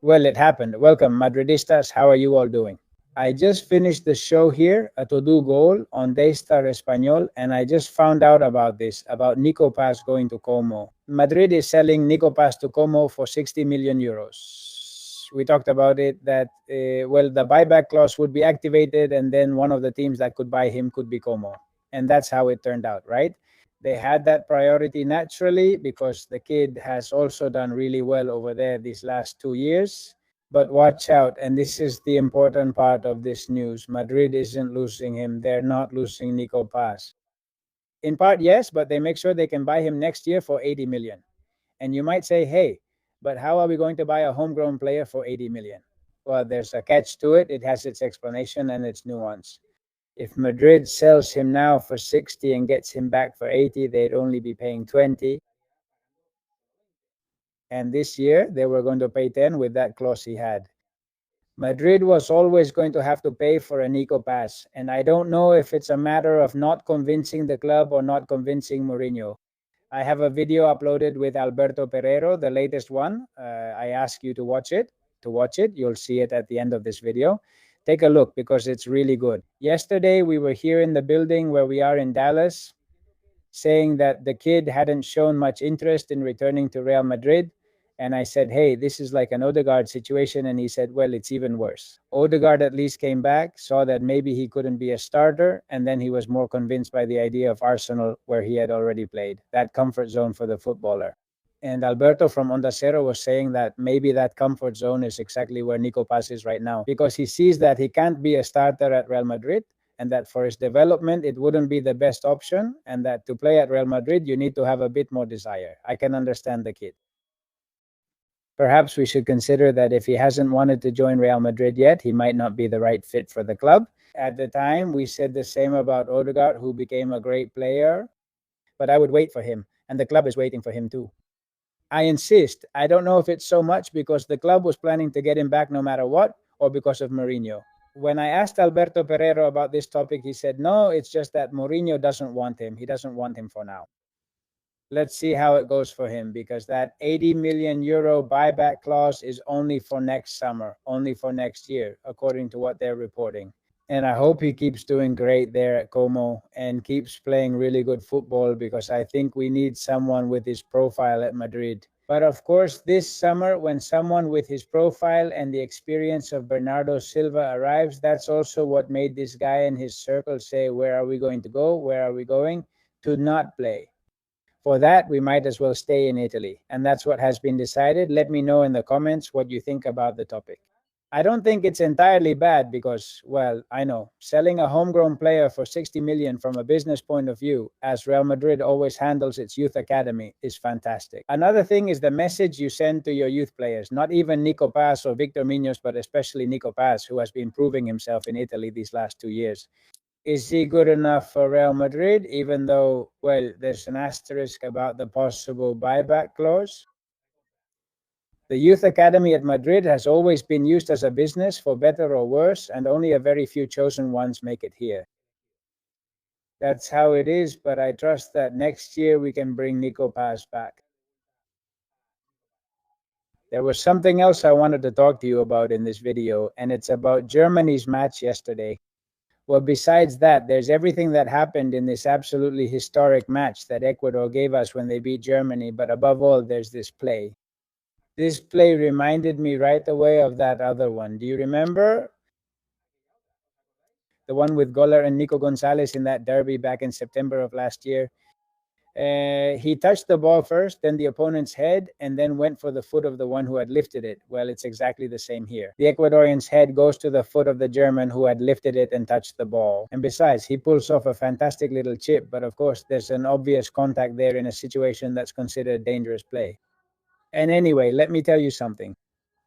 Well, it happened. Welcome, Madridistas. How are you all doing? I just finished the show here, a to-do goal on Daystar Español, and I just found out about this, about Nico Paz going to Como. Madrid is selling Nico Paz to Como for 60 million euros. We talked about it that, well, the buyback clause would be activated, and then one of the teams that could buy him could be Como. And that's how it turned out, right? They had that priority naturally because the kid has also done really well over there these last 2 years. But watch out, and this is the important part of this news. Madrid isn't losing him. They're not losing Nico Paz. In part, yes, but they make sure they can buy him next year for 80 million. And you might say, hey, but how are we going to buy a homegrown player for 80 million? Well, there's a catch to it. It has its explanation and its nuance. If Madrid sells him now for 60 and gets him back for 80, they'd only be paying 20. And this year, they were going to pay 10 with that clause he had. Madrid was always going to have to pay for a Nico Paz, and I don't know if it's a matter of not convincing the club or not convincing Mourinho. I have a video uploaded with Alberto Pereiro, the latest one. I ask you to watch it. You'll see it at the end of this video. Take a look because it's really good. Yesterday, we were here in the building where we are in Dallas, saying that the kid hadn't shown much interest in returning to Real Madrid. And I said, hey, this is like an Odegaard situation. And he said, well, it's even worse. Odegaard at least came back, saw that maybe he couldn't be a starter. And then he was more convinced by the idea of Arsenal, where he had already played, that comfort zone for the footballer. And Alberto from Onda Cero was saying that maybe that comfort zone is exactly where Nico Paz is right now, because he sees that he can't be a starter at Real Madrid, and that for his development, it wouldn't be the best option, and that to play at Real Madrid, you need to have a bit more desire. I can understand the kid. Perhaps we should consider that if he hasn't wanted to join Real Madrid yet, he might not be the right fit for the club. At the time, we said the same about Odegaard, who became a great player, but I would wait for him, and the club is waiting for him too. I insist. I don't know if it's so much because the club was planning to get him back no matter what, or because of Mourinho. When I asked Alberto Pereiro about this topic, he said, no, it's just that Mourinho doesn't want him. He doesn't want him for now. Let's see how it goes for him, because that 80 million euro buyback clause is only for next summer, only for next year, according to what they're reporting. And I hope he keeps doing great there at Como and keeps playing really good football, because I think we need someone with his profile at Madrid. But of course, this summer, when someone with his profile and the experience of Bernardo Silva arrives, that's also what made this guy and his circle say, where are we going to go? Where are we going? To not play. For that, we might as well stay in Italy. And that's what has been decided. Let me know in the comments what you think about the topic. I don't think it's entirely bad because, well, I know, selling a homegrown player for 60 million from a business point of view, as Real Madrid always handles its youth academy, is fantastic. Another thing is the message you send to your youth players, not even Nico Paz or Victor Munoz, but especially Nico Paz, who has been proving himself in Italy these last 2 years. Is he good enough for Real Madrid, even though, well, there's an asterisk about the possible buyback clause? The youth academy at Madrid has always been used as a business, for better or worse, and only a very few chosen ones make it here. That's how it is, but I trust that next year we can bring Nico Paz back. There was something else I wanted to talk to you about in this video, and it's about Germany's match yesterday. Well, besides that, there's everything that happened in this absolutely historic match that Ecuador gave us when they beat Germany, but above all, there's this play. This play reminded me right away of that other one. Do you remember? The one with Goller and Nico Gonzalez in that derby back in September of last year. He touched the ball first, then the opponent's head, and then went for the foot of the one who had lifted it. Well, it's exactly the same here. The Ecuadorian's head goes to the foot of the German who had lifted it and touched the ball. And besides, he pulls off a fantastic little chip, but of course, there's an obvious contact there in a situation that's considered dangerous play. And anyway, let me tell you something.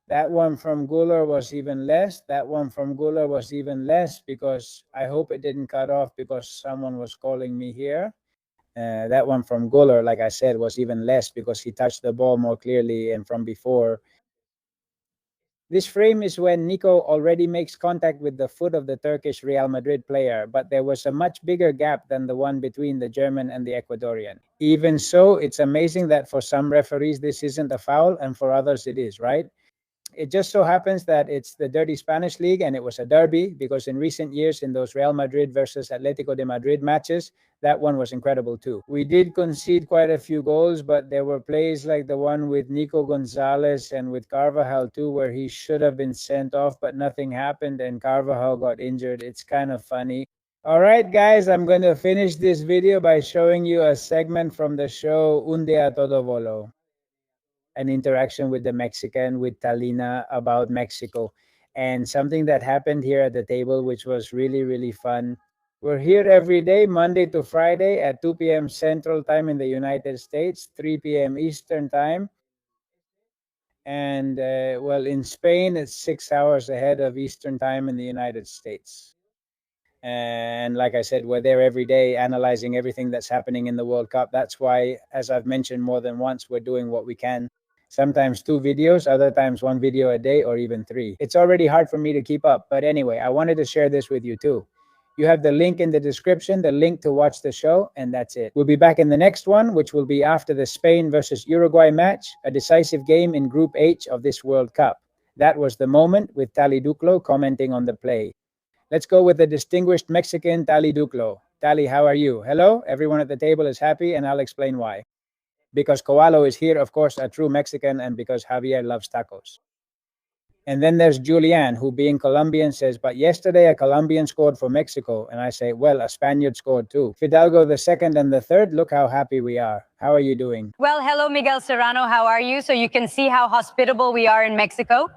That one from Guller was even less. That one from Guller was even less, because I hope it didn't cut off because someone was calling me here. That one from Guller, like I said, was even less because he touched the ball more clearly and from before. This frame is when Nico already makes contact with the foot of the Turkish Real Madrid player, but there was a much bigger gap than the one between the German and the Ecuadorian. Even so, it's amazing that for some referees this isn't a foul and for others it is, right? It just so happens that it's the Dirty Spanish League and it was a derby, because in recent years, in those Real Madrid versus Atletico de Madrid matches, that one was incredible too. We did concede quite a few goals, but there were plays like the one with Nico Gonzalez and with Carvajal too, where he should have been sent off, but nothing happened and Carvajal got injured. It's kind of funny. All right, guys, I'm going to finish this video by showing you a segment from the show Un Día a Todo Volo, an interaction with the Mexican, with Talina, about Mexico, and something that happened here at the table, which was really, really fun. We're here every day, Monday to Friday at 2 p.m. Central Time in the United States, 3 p.m. Eastern Time. And, well, in Spain, it's 6 hours ahead of Eastern Time in the United States. And like I said, we're there every day analyzing everything that's happening in the World Cup. That's why, as I've mentioned more than once, we're doing what we can. Sometimes 2 videos, other times 1 video a day, or even 3. It's already hard for me to keep up. But anyway, I wanted to share this with you too. You have the link in the description, the link to watch the show, and that's it. We'll be back in the next one, which will be after the Spain versus Uruguay match, a decisive game in Group H of this World Cup. That was the moment, with Tali Duclo commenting on the play. Let's go with the distinguished Mexican, Tali Duclo. Tali, how are you? Hello? Everyone at the table is happy, and I'll explain why. Because Koalo is here, of course, a true Mexican, and because Javier loves tacos. And then there's Julian, who, being Colombian, says, but yesterday a Colombian scored for Mexico. And I say, well, a Spaniard scored too. Fidalgo the second and the third, look how happy we are. How are you doing? Well, hello, Miguel Serrano. How are you? So you can see how hospitable we are in Mexico.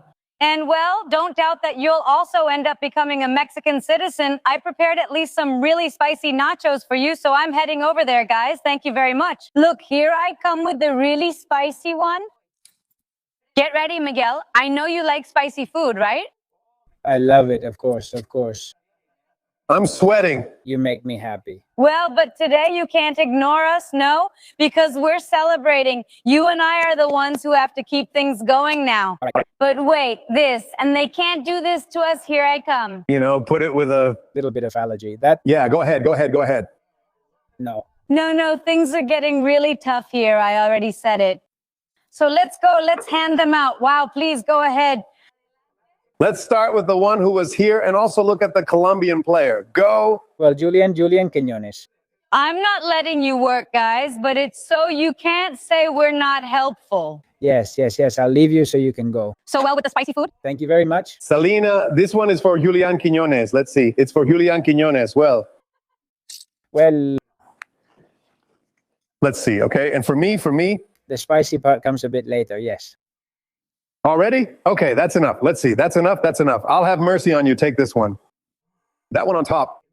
And, well, don't doubt that you'll also end up becoming a Mexican citizen. I prepared at least some really spicy nachos for you, so I'm heading over there, guys. Thank you very much. Look, here I come with the really spicy one. Get ready, Miguel. I know you like spicy food, right? I love it, of course, of course. I'm sweating. You make me happy. Well, but today you can't ignore us, no? Because we're celebrating. You and I are the ones who have to keep things going now. But wait, this, and they can't do this to us. Here I come. You know, put it with a Little bit of allergy. That, yeah, go ahead. no. No, things are getting really tough here. I already said it. So let's go. Let's hand them out. Wow, please go ahead. Let's start with the one who was here and also look at the Colombian player. Go. Well, Julian Quiñones. I'm not letting you work, guys, but it's so you can't say we're not helpful. Yes. I'll leave you so you can go. So well with the spicy food? Thank you very much. Selena, this one is for Julian Quiñones. Let's see. It's for Julian Quiñones. Well, let's see. Okay. And for me, the spicy part comes a bit later, yes. already? Okay, that's enough. Let's see. That's enough. I'll have mercy on you. Take this one. That one on top.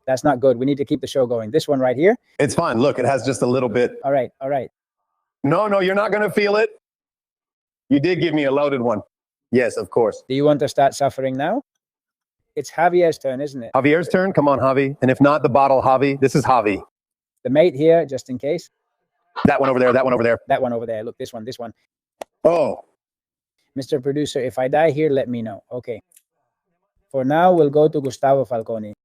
That's not good. We need to keep the show going. This one right here. It's fine. Look, it has just a little bit. All right. No, you're not going to feel it. You did give me a loaded one. Yes, of course. Do you want to start suffering now? It's Javier's turn, isn't it? Javier's turn. Come on, Javi. And if not, the bottle, Javi. This is Javi. The mate here, just in case. That one over there. That one over there. That one over there. Look, this one. Oh. Mr. Producer, if I die here, let me know. Okay. For now, we'll go to Gustavo Falconi.